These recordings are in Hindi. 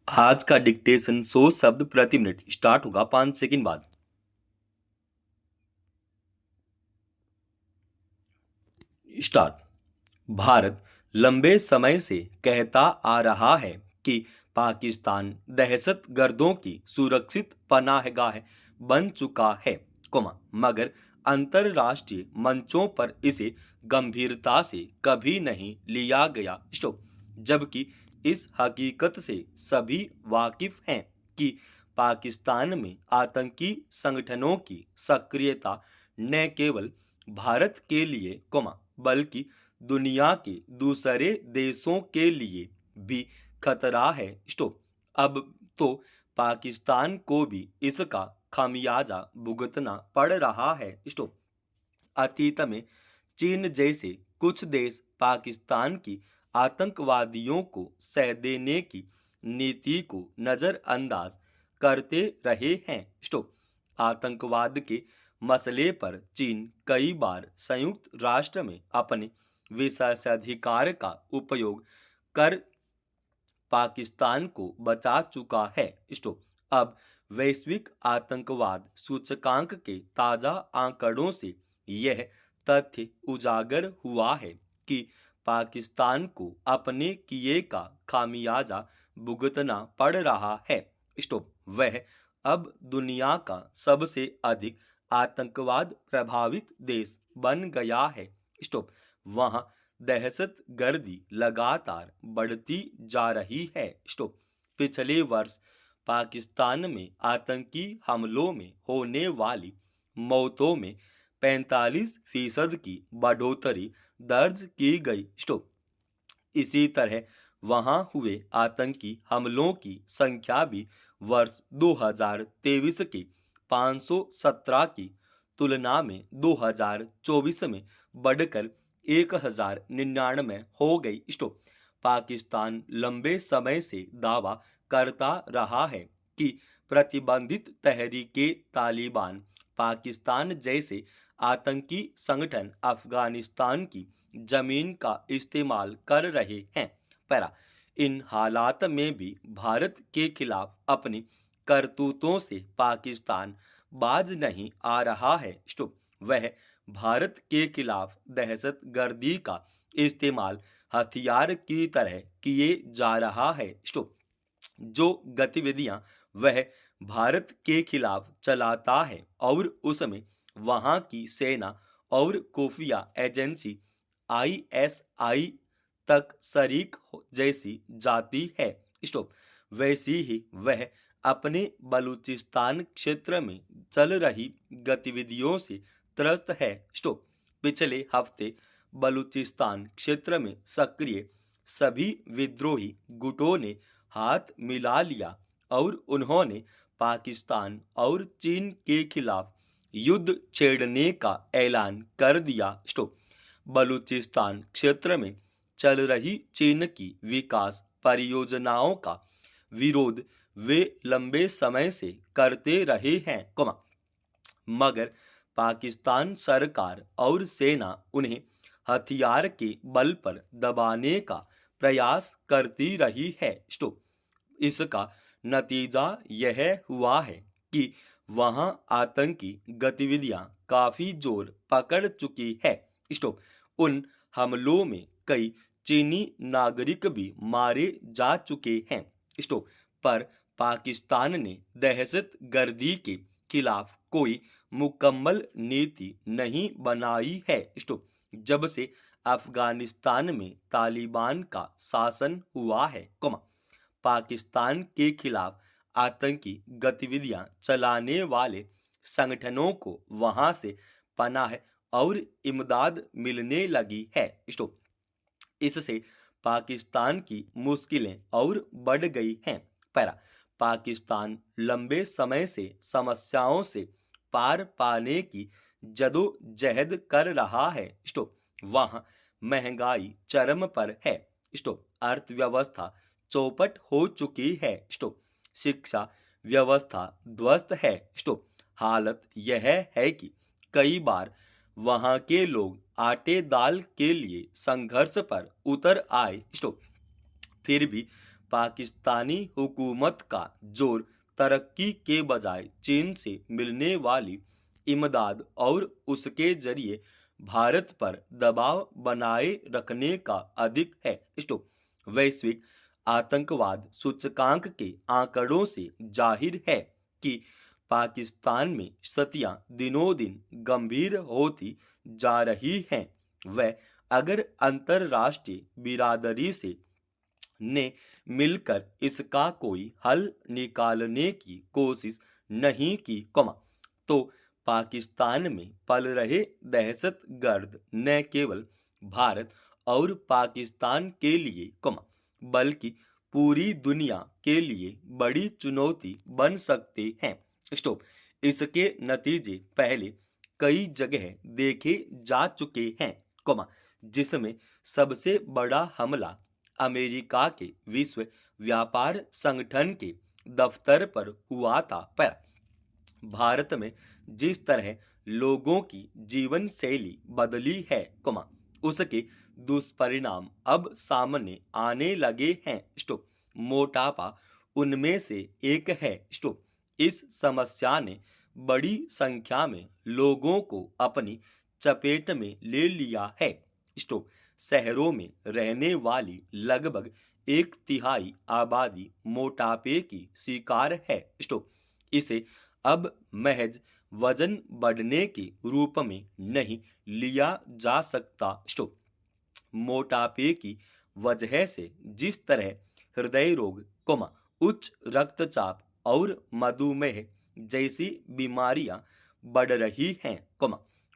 आज का डिक्टेशन 100 शब्द प्रति मिनट स्टार्ट होगा 5 सेकंड बाद। स्टार्ट। भारत लंबे समय से कहता आ रहा है कि पाकिस्तान दहशतगर्दों की सुरक्षित पनाहगाह बन चुका है, मगर अंतरराष्ट्रीय मंचों पर इसे गंभीरता से कभी नहीं लिया गया। स्टॉप। जबकि इस हकीकत से सभी वाकिफ हैं कि पाकिस्तान में आतंकी संगठनों की सक्रियता न केवल भारत के लिए, बल्कि दुनिया के दूसरे देशों के लिए भी खतरा है। स्टॉप। अब तो पाकिस्तान को भी इसका खामियाजा भुगतना पड़ रहा है। स्टॉप। अतीत में चीन जैसे कुछ देश पाकिस्तान की आतंकवादियों को सह देने की नीति को नजरअंदाज करते रहे हैं। स्टॉप। आतंकवाद के मसले पर चीन कई बार संयुक्त राष्ट्र में अपने विशेषाधिकार का उपयोग कर पाकिस्तान को बचा चुका है। स्टॉप। अब वैश्विक आतंकवाद सूचकांक के ताजा आंकड़ों से यह तथ्य उजागर हुआ है कि पाकिस्तान को अपने किए का खामियाजा भुगतना पड़ रहा है। स्टॉप। वह अब दुनिया का सबसे अधिक आतंकवाद प्रभावित देश बन गया है। स्टॉप। वहां दहशत गर्दी लगातार बढ़ती जा रही है। स्टॉप। पिछले वर्ष पाकिस्तान में आतंकी हमलों में होने वाली मौतों में 45% की बढ़ोतरी दर्ज की गई। स्टॉप। इसी तरह वहां हुए आतंकी हमलों की संख्या भी वर्ष 2023 के 517 की तुलना में 2024 में बढ़कर 1099 हो गई। स्टॉप। पाकिस्तान लंबे समय से दावा करता रहा है कि प्रतिबंधित तहरीके तालिबान पाकिस्तान जैसे आतंकी संगठन अफगानिस्तान की जमीन का इस्तेमाल कर रहे हैं। पैरा। इन हालात में भी भारत के खिलाफ अपनी करतूतों से पाकिस्तान बाज नहीं आ रहा है। स्टॉप। वह भारत के खिलाफ दहशत गर्दी का इस्तेमाल हथियार की तरह किए जा रहा है। स्टॉप। जो गतिविधियां वह भारत के खिलाफ चलाता है और उसमें वहां की सेना और खुफिया एजेंसी आईएसआई तक शरीक जैसी जाती है। स्टॉप। वैसी ही वह अपने बलूचिस्तान क्षेत्र में चल रही गतिविधियों से त्रस्त है। स्टॉप। पिछले हफ्ते बलूचिस्तान क्षेत्र में सक्रिय सभी विद्रोही गुटों ने हाथ मिला लिया और उन्होंने पाकिस्तान और चीन के खिलाफ युद्ध छेड़ने का ऐलान कर दिया। स्टॉप। बलूचिस्तान क्षेत्र में चल रही चीन की विकास परियोजनाओं का विरोध वे लंबे समय से करते रहे हैं, मगर पाकिस्तान सरकार और सेना उन्हें हथियार के बल पर दबाने का प्रयास करती रही है। स्टॉप। इसका नतीजा यह हुआ है कि वहां आतंकी गतिविधियां काफी जोर पकड़ चुकी है। स्टॉप। उन हमलों में कई चीनी नागरिक भी मारे जा चुके हैं। स्टॉप। पर पाकिस्तान ने दहशत गर्दी के खिलाफ कोई मुकम्मल नीति नहीं बनाई है। स्टॉप। जब से अफगानिस्तान में तालिबान का शासन हुआ है, पाकिस्तान के खिलाफ आतंकी गतिविधियां चलाने वाले संगठनों को वहां से पनाह और इमदाद मिलने लगी है। स्टॉप। इससे पाकिस्तान की मुश्किलें और बढ़ गई हैं। पैरा। पाकिस्तान लंबे समय से समस्याओं से पार पाने की जदोजहद कर रहा है। स्टॉप। वहां महंगाई चरम पर है। स्टॉप। अर्थव्यवस्था चौपट हो चुकी है। स्टॉप। शिक्षा व्यवस्था ध्वस्त है। स्टॉप। हालत यह है कि कई बार वहां के लोग आटे दाल के लिए संघर्ष पर उतर आए। स्टॉप। फिर भी पाकिस्तानी हुकूमत का जोर तरक्की के बजाय चीन से मिलने वाली इमदाद और उसके जरिए भारत पर दबाव बनाए रखने का अधिक है। स्टॉप। वैश्विक आतंकवाद सूचकांक के आंकड़ों से जाहिर है कि पाकिस्तान में स्थितियां दिनों दिन गंभीर होती जा रही हैं। वह अगर अंतर्राष्ट्रीय बिरादरी से ने मिलकर इसका कोई हल निकालने की कोशिश नहीं की, तो पाकिस्तान में पल रहे दहशतगर्द न केवल भारत और पाकिस्तान के लिए, बल्कि पूरी दुनिया के लिए बड़ी चुनौती बन सकते हैं। स्टॉप। इसके नतीजे पहले कई जगह देखे जा चुके हैं, जिसमें सबसे बड़ा हमला अमेरिका के विश्व व्यापार संगठन के दफ्तर पर हुआ था। पर भारत में जिस तरह लोगों की जीवन शैली बदली है, उसके दुष्परिणाम अब सामने आने लगे हैं। स्टॉप। मोटापा उनमें से एक है। स्टॉप। इस समस्या ने बड़ी संख्या में लोगों को अपनी चपेट में ले लिया है। स्टॉप। शहरों में रहने वाली लगभग एक तिहाई आबादी मोटापे की शिकार है। स्टॉप। इसे अब महज वजन बढ़ने के रूप में नहीं लिया जा सकता। स्टॉप। मोटापे की वजह से जिस तरह हृदय रोग, उच्च रक्तचाप और मधुमेह जैसी बीमारियां बढ़ रही हैं,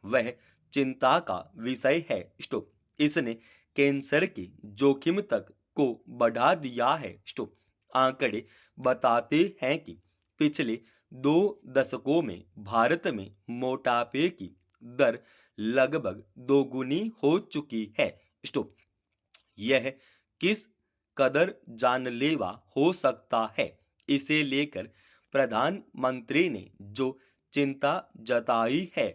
वह चिंता का विषय है। स्टॉप। इसने कैंसर के जोखिम तक को बढ़ा दिया है। स्टॉप। आंकड़े बताते हैं कि पिछले 2 दशकों में भारत में मोटापे की दर लगभग दोगुनी हो चुकी है। स्टॉप। यह किस कदर जानलेवा हो सकता है, इसे लेकर प्रधानमंत्री ने जो चिंता जताई है,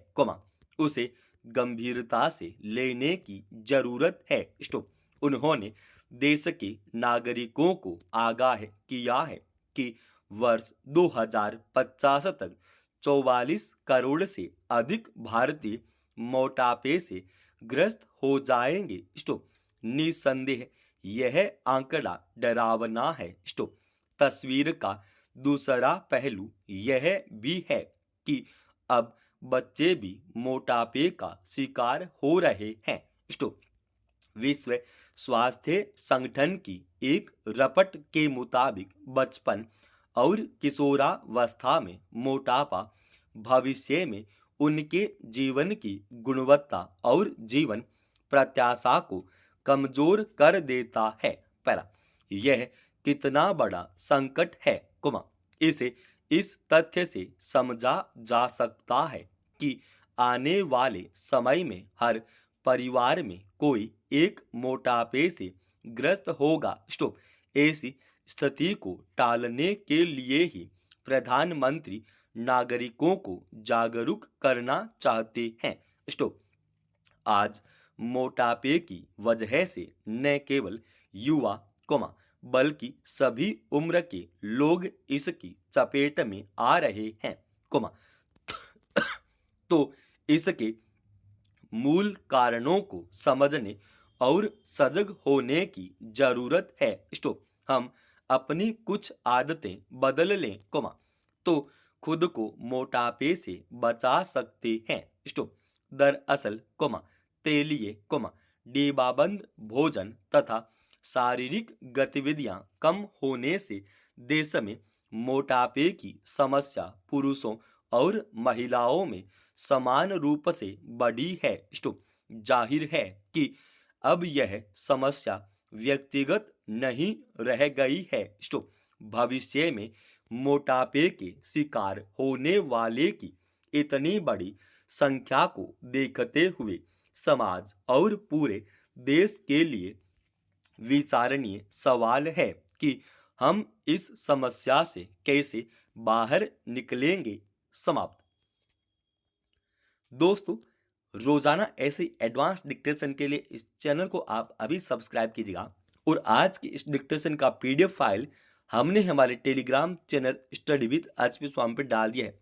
उसे गंभीरता से लेने की जरूरत है। स्टॉप। उन्होंने देश के नागरिकों को आगाह किया है कि वर्ष 2050 तक 44 करोड़ से अधिक भारतीय मोटापे से ग्रस्त हो जाएंगे। स्टॉप। निसंदेह यह आंकड़ा डरावना है। स्टॉप। तस्वीर का दूसरा पहलू यह भी है कि अब बच्चे भी मोटापे का शिकार हो रहे हैं। स्टॉप। विश्व स्वास्थ्य संगठन की एक रपट के मुताबिक बचपन और किशोरावस्था में मोटापा भविष्य में उनके जीवन की गुणवत्ता और जीवन प्रत्याशा को कमजोर कर देता है। पर यह कितना बड़ा संकट है, इसे इस तथ्य से समझा जा सकता है कि आने वाले समय में हर परिवार में कोई एक मोटापे से ग्रस्त होगा। स्टॉप। ऐसी स्थिति को टालने के लिए ही प्रधानमंत्री नागरिकों को जागरूक करना चाहते हैं। स्टॉप। आज मोटापे की वजह से न केवल युवा, बल्कि सभी उम्र के लोग इसकी चपेट में आ रहे हैं, तो इसके मूल कारणों को समझने और सजग होने की जरूरत है। स्टॉप। हम अपनी कुछ आदतें बदल लें, तो खुद को मोटापे से बचा सकते हैं। स्टॉप। दरअसल, तेलिए, डिब्बाबंद भोजन तथा शारीरिक गतिविधियां कम होने से देश में मोटापे की समस्या पुरुषों और महिलाओं में समान रूप से बढ़ी है। स्टॉप। जाहिर है कि अब यह समस्या व्यक्तिगत नहीं रह गई है। स्टॉप। भविष्य में मोटापे के शिकार होने वाले की इतनी बड़ी संख्या को देखते हुए समाज और पूरे देश के लिए विचारणीय सवाल है कि हम इस समस्या से कैसे बाहर निकलेंगे। समाप्त। दोस्तों, रोजाना ऐसे एडवांस डिक्टेशन के लिए इस चैनल को आप अभी सब्सक्राइब कीजिएगा और आज की इस डिक्टेशन का पीडीएफ फाइल हमने हमारे Telegram channel study with HP Swami पे डाल दिया है।